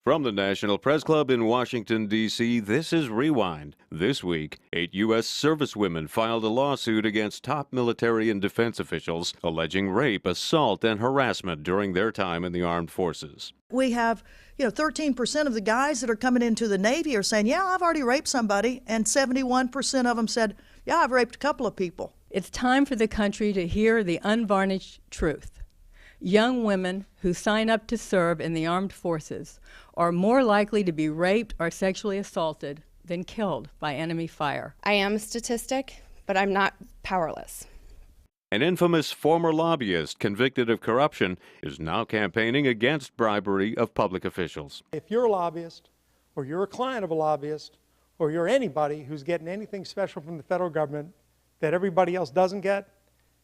From the National Press Club in Washington, D.C., this is Rewind. This week, 8 U.S. servicewomen filed a lawsuit against top military and defense officials alleging rape, assault, and harassment during their time in the armed forces. We have, 13% of the guys that are coming into the Navy are saying, yeah, I've already raped somebody, and 71% of them said, yeah, I've raped a couple of people. It's time for the country to hear the unvarnished truth. Young women who sign up to serve in the armed forces are more likely to be raped or sexually assaulted than killed by enemy fire. I am a statistic, but I'm not powerless. An infamous former lobbyist convicted of corruption is now campaigning against bribery of public officials. If you're a lobbyist, or you're a client of a lobbyist, or you're anybody who's getting anything special from the federal government that everybody else doesn't get,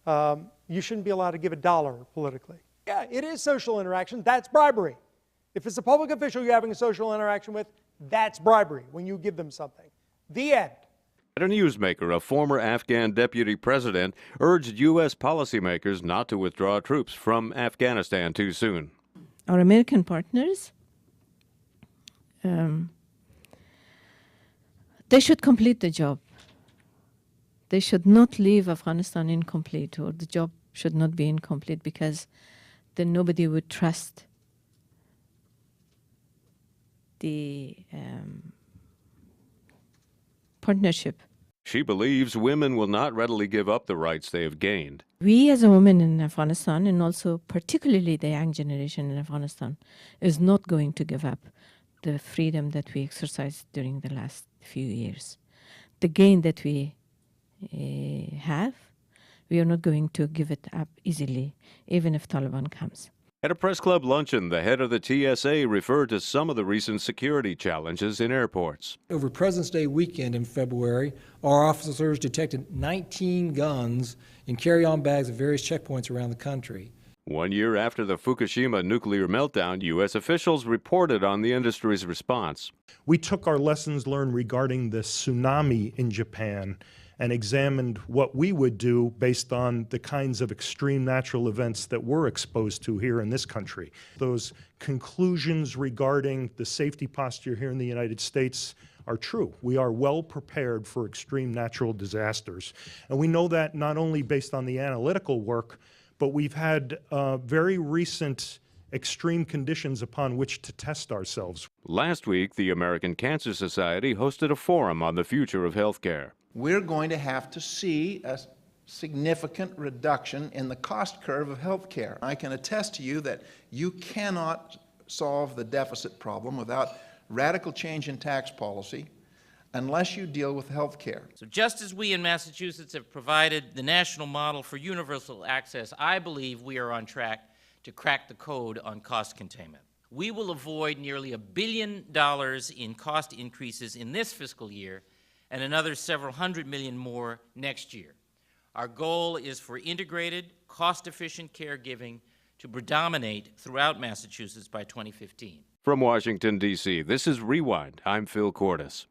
you shouldn't be allowed to give $1 politically. Yeah, it is social interaction. That's bribery. If it's a public official you're having a social interaction with, that's bribery when you give them something. The end. At a newsmaker, a former Afghan deputy president urged U.S. policymakers not to withdraw troops from Afghanistan too soon. Our American partners, they should complete the job. They should not leave Afghanistan incomplete, or the job should not be incomplete, because then nobody would trust the partnership. She believes women will not readily give up the rights they have gained. We as a woman in Afghanistan, and also particularly the young generation in Afghanistan, is not going to give up the freedom that we exercised during the last few years. The gain that we have, we are not going to give it up easily, even if Taliban comes. At a press club luncheon, the head of the TSA referred to some of the recent security challenges in airports. Over President's Day weekend in February, our officers detected 19 guns in carry-on bags at various checkpoints around the country. 1 year after the Fukushima nuclear meltdown, U.S. officials reported on the industry's response. We took our lessons learned regarding the tsunami in Japan and examined what we would do based on the kinds of extreme natural events that we're exposed to here in this country. Those conclusions regarding the safety posture here in the United States are true. We are well prepared for extreme natural disasters. And we know that not only based on the analytical work, but we've had very recent extreme conditions upon which to test ourselves. Last week, the American Cancer Society hosted a forum on the future of health care. We're going to have to see a significant reduction in the cost curve of health care. I can attest to you that you cannot solve the deficit problem without radical change in tax policy unless you deal with health care. So just as we in Massachusetts have provided the national model for universal access, I believe we are on track to crack the code on cost containment. We will avoid nearly $1 billion in cost increases in this fiscal year and another several hundred million more next year. Our goal is for integrated, cost-efficient caregiving to predominate throughout Massachusetts by 2015. From Washington, D.C., this is Rewind. I'm Phil Cordes.